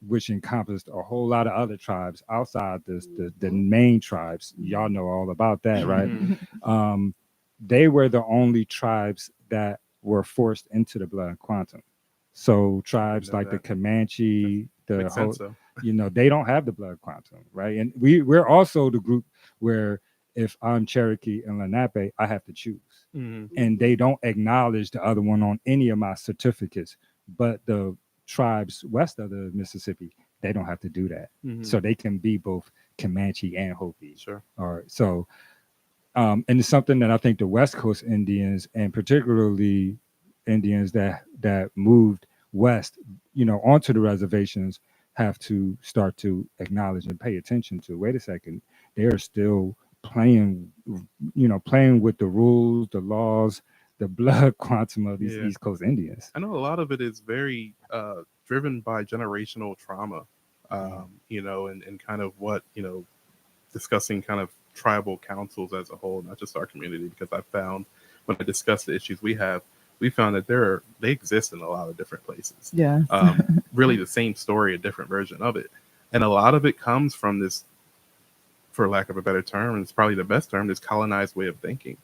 which encompassed a whole lot of other tribes outside the main tribes, y'all know all about that, right? They were the only tribes that were forced into the blood quantum. So tribes like the Comanche, they don't have the blood quantum, right? And we're also the group where if I'm Cherokee and Lenape, I have to choose. And they don't acknowledge the other one on any of my certificates. But the tribes west of the Mississippi, they don't have to do that. Mhm. So they can be both Comanche and Hopi. Sure. Or so, and it's something that I think the West Coast Indians, and particularly Indians that moved west, onto the reservations, have to start to acknowledge and pay attention to. Wait a second, they are still playing with the rules, the laws, the blood quantum of these East Coast Indians. I know a lot of it is very driven by generational trauma, and kind of what, discussing kind of tribal councils as a whole, not just our community, because I found when I discussed the issues we found that they exist in a lot of different places. Yeah. Really the same story, a different version of it. And a lot of it comes from this, for lack of a better term, and it's probably the best term, this colonized way of thinking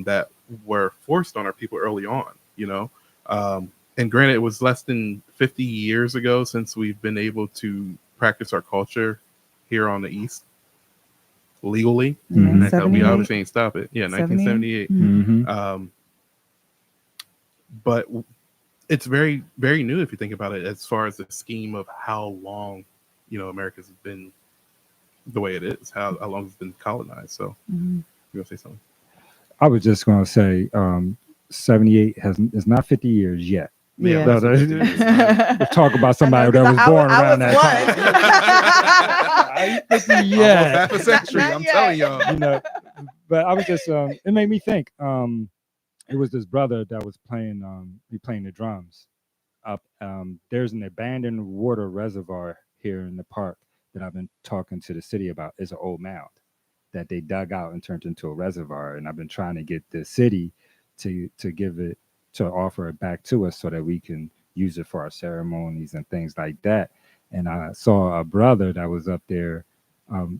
that were forced on our people early on, and granted, it was less than 50 years ago since we've been able to practice our culture here on the East legally. And we obviously ain't stop it. Yeah, 1978. But it's very, very new if you think about it, as far as the scheme of how long, America's been the way it is, how long it's been colonized. So you gonna say something? I was just going to say 78 is not 50 years yet. Yeah. Let's talk about somebody that was born around that time. I ain't 50 yet. Almost half a century, I'm telling y'all. But I was just, it made me think. It was this brother that was playing the drums up. There's an abandoned water reservoir here in the park that I've been talking to the city about. It's an old mound that they dug out and turned into a reservoir, and I've been trying to get the city to offer it back to us so that we can use it for our ceremonies and things like that. And I saw a brother that was up there.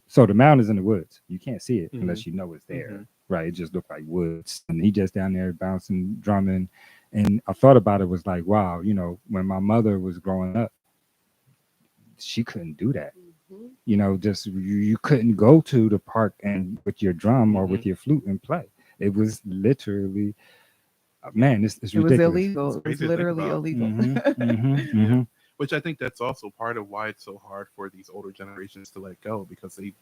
So the mound is in the woods. You can't see it unless you know it's there, right? It just looked like woods, and he just down there bouncing, drumming. And I thought about it, was like, wow, when my mother was growing up, she couldn't do that. Just you couldn't go to the park and with your drum or with your flute and play. It was literally, man, it's ridiculous. It was illegal. It was literally illegal. Which I think that's also part of why it's so hard for these older generations to let go, because they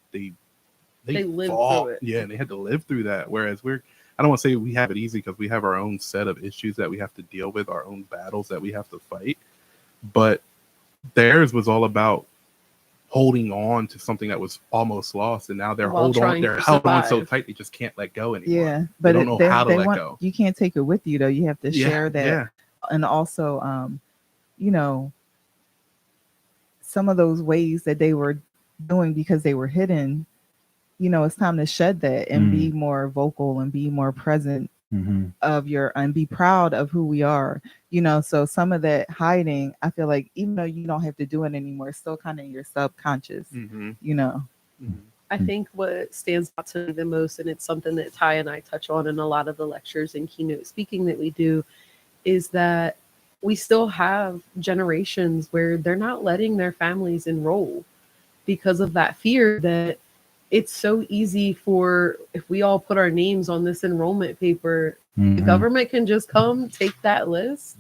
lived fought, through it. Yeah, and they had to live through that. Whereas I don't want to say we have it easy, because we have our own set of issues that we have to deal with, our own battles that we have to fight. But theirs was all about holding on to something that was almost lost, and now they're held on so tight they just can't let go anymore. Yeah, but they don't know how to let go. You can't take it with you though. You have to share that. Yeah. And also, some of those ways that they were doing because they were hidden, it's time to shed that and be more vocal and be more present and be proud of who we are. So some of that hiding, I feel like, even though you don't have to do it anymore, it's still kind of in your subconscious. I think what stands out to me the most, and it's something that Ty and I touch on in a lot of the lectures and keynote speaking that we do, is that we still have generations where they're not letting their families enroll because of that fear that it's so easy for, if we all put our names on this enrollment paper, the government can just come take that list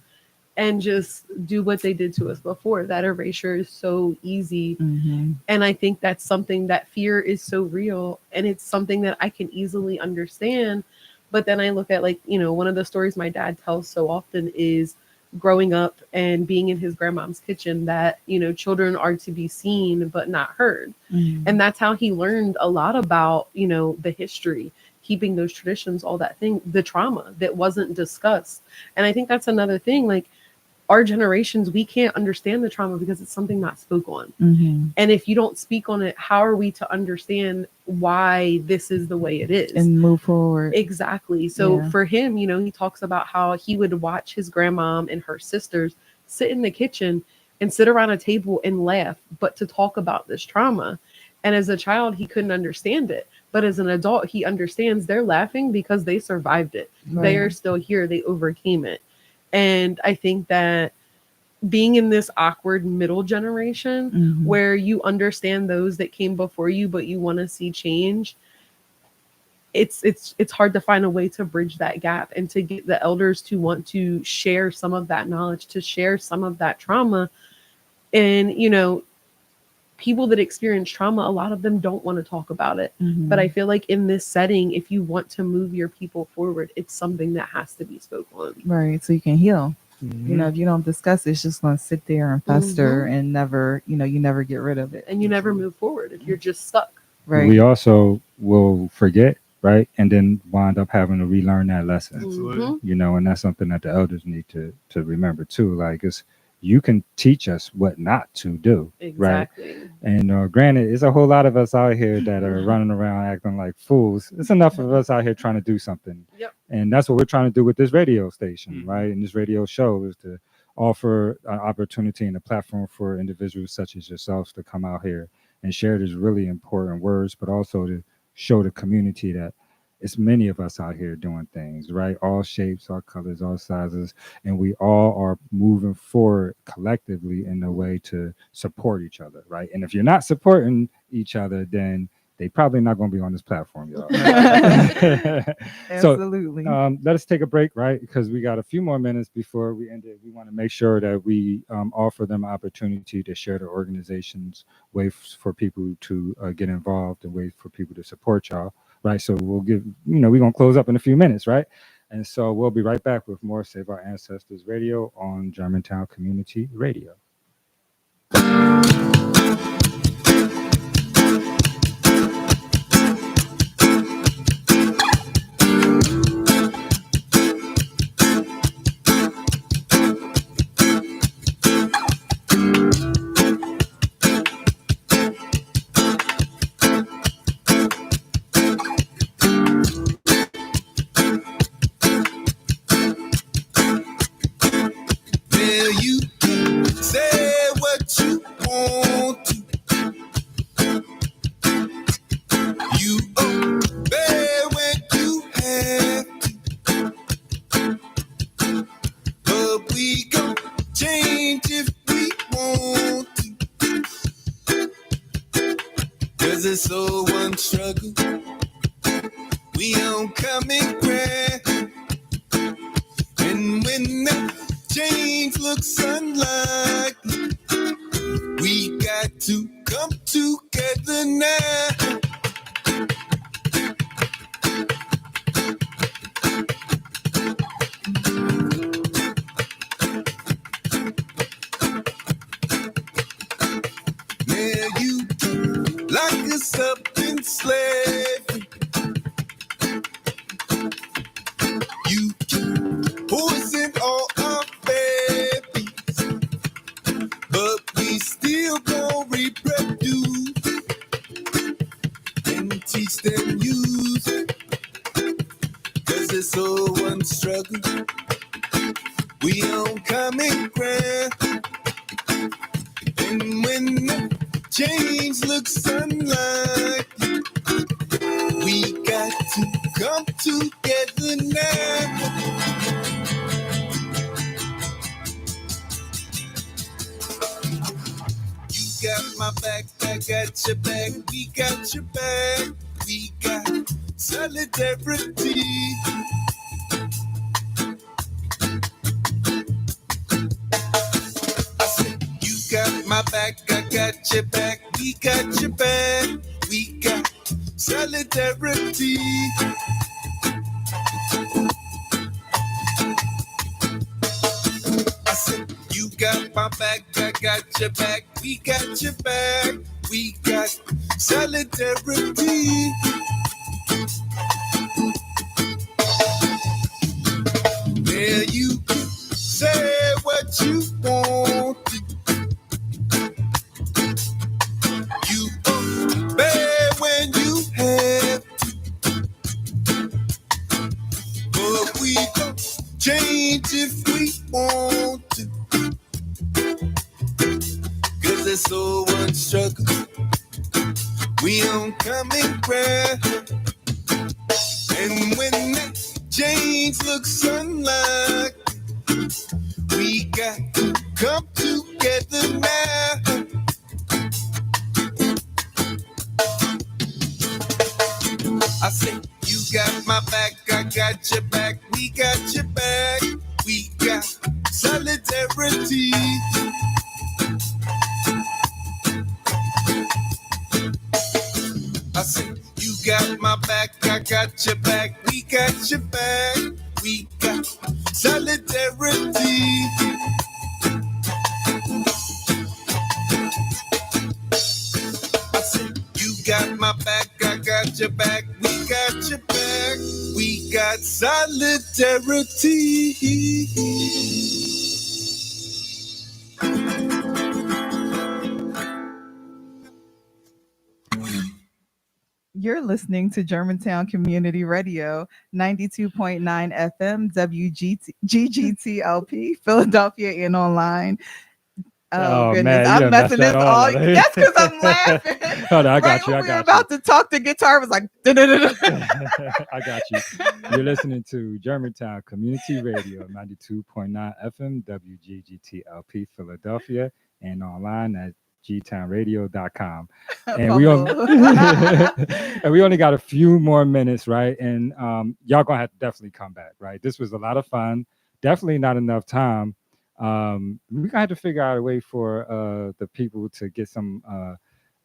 and just do what they did to us before. That erasure is so easy. And I think that's something, that fear is so real, and it's something that I can easily understand. But then I look at, one of the stories my dad tells so often is growing up and being in his grandmom's kitchen, that, children are to be seen but not heard. And that's how he learned a lot about, the history, keeping those traditions, all that thing, the trauma that wasn't discussed. And I think that's another thing, our generations, we can't understand the trauma because it's something not spoke on. And if you don't speak on it, how are we to understand why this is the way it is and move forward? Exactly. So for him, he talks about how he would watch his grandmom and her sisters sit in the kitchen and sit around a table and laugh, but to talk about this trauma. And as a child, he couldn't understand it. But as an adult, he understands they're laughing because they survived it. Right. They are still here. They overcame it. And I think that being in this awkward middle generation where you understand those that came before you, but you want to see change, it's hard to find a way to bridge that gap and to get the elders to want to share some of that knowledge, to share some of that trauma. And, people that experience trauma, a lot of them don't want to talk about it. Mhm. But I feel like in this setting, if you want to move your people forward, it's something that has to be spoken on. Right, so you can heal. Mhm. You know, if you don't discuss it, it's just going to sit there and fester and never, you know, you never get rid of it. And you never move forward if you're just stuck. Right. We also will forget, right? And then wind up having to relearn that lesson. Absolutely. You know, and that's something that the elders need to remember too. Like, you can teach us what not to do, Exactly. right? And granted, it's a whole lot of us out here that are running around acting like fools. It's enough of us out here trying to do something. Yep. And that's what we're trying to do with this radio station, Mhm. right? And this radio show is to offer an opportunity and a platform for individuals such as yourselves to come out here and share these really important words, but also to show the community that it's many of us out here doing things, right? All shapes, all colors, all sizes, and we all are moving forward collectively in a way to support each other, right? And if you're not supporting each other, then they probably not going to be on this platform, y'all. Absolutely. So let us take a break, right? Because we got a few more minutes before we end it. We want to make sure that we offer them opportunity to share their organizations, ways for people to get involved, and ways for people to support y'all, right? So we'll give, we're going to close up in a few minutes, right? And so we'll be right back with more Save Our Ancestors Radio on Germantown Community Radio. got your back. We got your back. We got solidarity. I said, you got my back, I got your back. We got your back. We got solidarity. You're listening to Germantown Community Radio, 92.9 FM, WGGTLP, Philadelphia, and online. Oh goodness, man, I'm messing this all. up. That's because I'm laughing. Hold on, I got Right you. when I we got were about to talk, the guitar was like. I got you. You're listening to Germantown Community Radio, 92.9 FM, WGGTLP, Philadelphia, and online at gtownradio.com. And we only got a few more minutes, right? And y'all gonna have to definitely come back, right? This was a lot of fun. Definitely not enough time. We're gonna have to figure out a way for the people to get some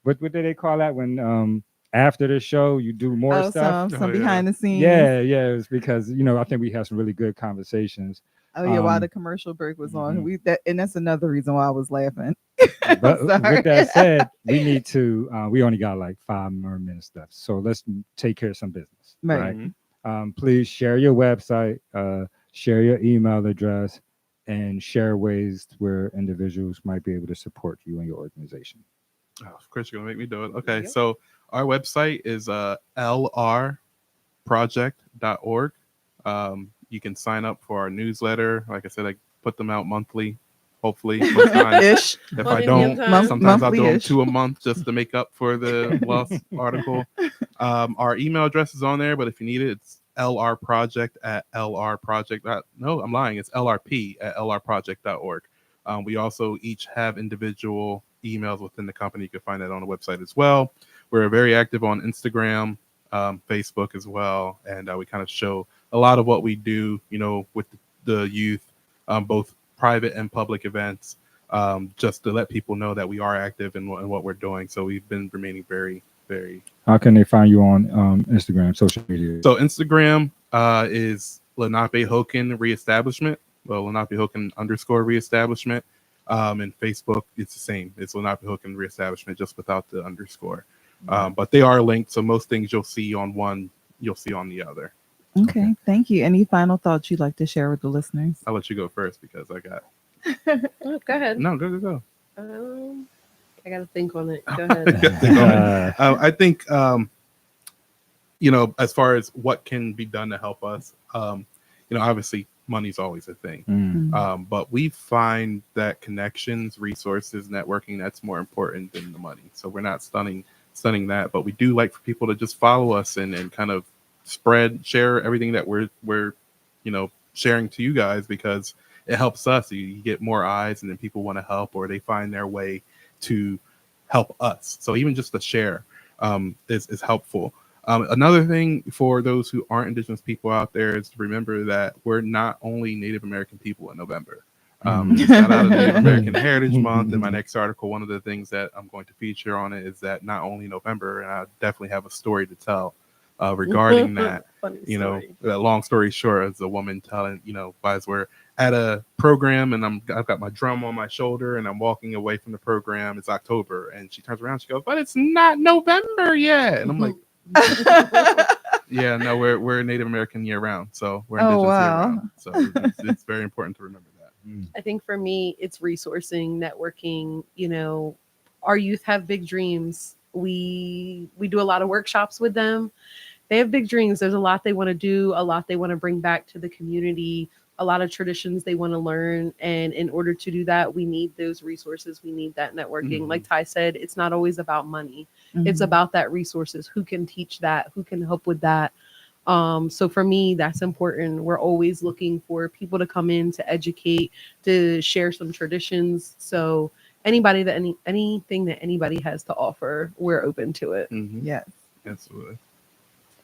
what do they call that when after the show you do more stuff? Some behind the scenes. Yeah, it's because I think we had some really good conversations. Oh yeah, while the commercial break was on, and that's another reason why I was laughing. But with that said, we need to. We only got like 5 more minutes left, so let's take care of some business. Right. Please share your website, share your email address, and share ways where individuals might be able to support you and your organization. Oh, of course, you're gonna make me do it. Okay, so our website is lrproject.org. You can sign up for our newsletter. Like I said, I put them out monthly, hopefully. If I don't, sometimes I'll do them 2 a month just to make up for the lost article. Our email address is on there, but if you need it, it's lrproject@lrproject. No, I'm lying. It's lrp@lrproject.org. We also each have individual emails within the company. You can find that on the website as well. We're very active on Instagram, Facebook as well, and we kind of show a lot of what we do, with the youth, both private and public events, just to let people know that we are active in what we're doing. So we've been remaining very, very. How can they find you on Instagram, social media? So Instagram is Lenape Hoken Reestablishment. Well, Lenape Hoken _reestablishment. And Facebook, it's the same. It's Lenape Hoken Reestablishment, just without the underscore. But they are linked, so most things you'll see on one, you'll see on the other. Okay, thank you. Any final thoughts you'd like to share with the listeners? I'll let you go first because I got. Go ahead. No, go. I got to think on it. Go ahead. I think, as far as what can be done to help us, obviously money's always a thing. But we find that connections, resources, networking, that's more important than the money. So we're not stunning that, but we do like for people to just follow us and kind of share everything that we're sharing to you guys, because it helps us. You get more eyes, and then people want to help, or they find their way to help us. So even just the share is helpful. Another thing for those who aren't Indigenous people out there is to remember that we're not only Native American people in November. Shout out to Native American Heritage Month. In my next article, one of the things that I'm going to feature on it is that not only November, and I definitely have a story to tell regarding that. That long story short, as a woman telling, guys, we're at a program and I've got my drum on my shoulder and I'm walking away from the program. It's October, and she turns around, she goes, "But it's not November yet." And I'm like, yeah, no, we're Native American year round, so we're Indigenous year round. So it's very important to remember that. I think for me, it's resourcing, networking. Our youth have big dreams. We do a lot of workshops with them. They have big dreams. There's a lot they want to do, a lot they want to bring back to the community, a lot of traditions they want to learn. And in order to do that, we need those resources. We need that networking. Like Ty said, it's not always about money. It's about that resources. Who can teach that? Who can help with that? So for me, that's important. We're always looking for people to come in, to educate, to share some traditions. So anything that anybody has to offer, we're open to it. Yes. Absolutely.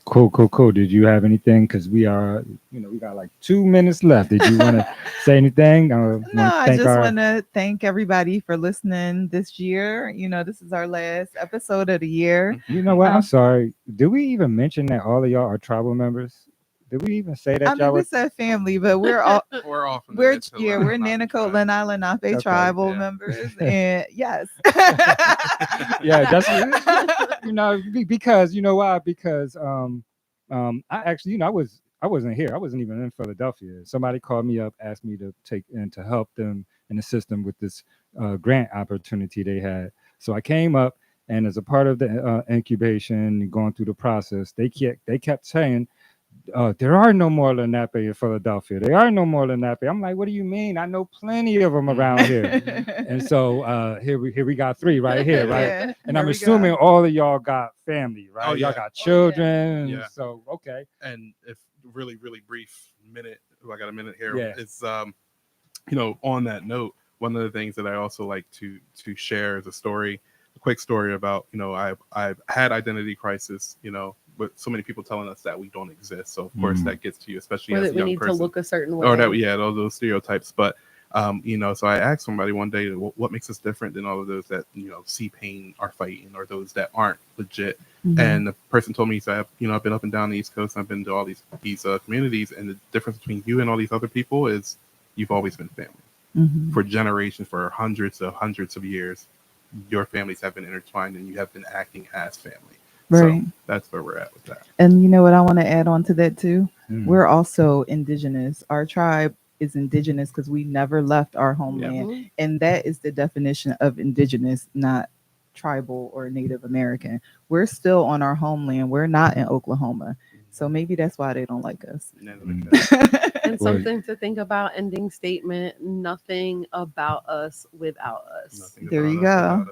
Cool. Did you have anything? Because we are, we got like 2 minutes left. Did you want to say anything? No, I just want to thank everybody for listening this year. This is our last episode of the year. You know what? I'm sorry. Did we even mention that all of y'all are tribal members? Did we even say that? I mean, we said family, but we're all we're Nanticoke, Lanai, Lenape tribal members, and yes, yeah, that's because you know why? Because I actually I wasn't here. I wasn't even in Philadelphia. Somebody called me up, asked me to take and to help them and assist them with this grant opportunity they had. So I came up, and as a part of the incubation, going through the process, they kept saying, there are no more Lenape in Philadelphia. There are no more Lenape. I'm like, what do you mean? I know plenty of them around here. And so here we got 3 right here, right? Yeah, and I'm assuming all of y'all got family, right? Oh, yeah. Y'all got children. Yeah. So okay. And if really brief minute, I got a minute here. Yeah. It's on that note, one of the things that I also like to share is a quick story about I've had identity crisis, with so many people telling us that we don't exist. So of course that gets to you, especially as a young person. We need to look a certain way. Or those stereotypes. But so I asked somebody one day, what makes us different than all of those that see pain are fighting, or those that aren't legit. Mm-hmm. And the person told me, he said, I've been up and down the East Coast, I've been to all these communities, and the difference between you and all these other people is you've always been family. Mm-hmm. For generations, for hundreds of years, your families have been intertwined, and you have been acting as family. Right. So that's where we're at with that. And you know what I want to add on to that too? We're also indigenous. Our tribe is indigenous because we never left our homeland. Yeah. And that is the definition of indigenous, not tribal or Native American. We're still on our homeland. We're not in Oklahoma. So maybe that's why they don't like us. And something to think about, ending statement, nothing about us without us. There you go.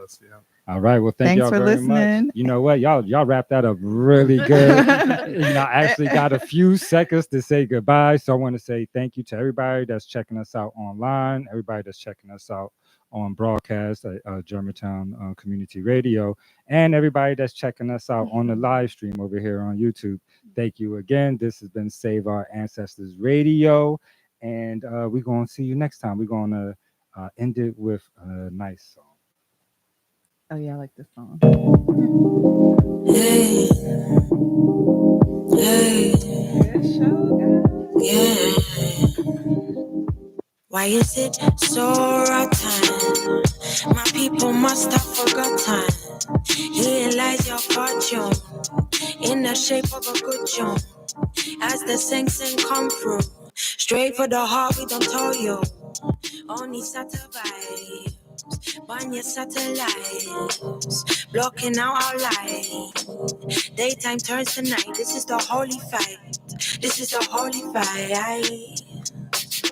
All right. Well, thank y'all for very listening. much. You know what? Y'all wrapped that up really good. I actually got a few seconds to say goodbye. So I want to say thank you to everybody that's checking us out online, everybody that's checking us out on broadcast at Germantown Community Radio, and everybody that's checking us out on the live stream over here on YouTube. Thank you again. This has been Save Our Ancestors Radio, and we're going to see you next time. We're going to end it with a nice song. Oh yeah, I like this song. Hey, yeah. Why is it so rotten? My people must have forgotten. Here lies your fortune in the shape of a good job. As the sing come through, straight for the heart, we don't tell you. Only satellites, burn your satellites, blocking out our light. Daytime turns to night. This is the holy fight. This is the holy fight.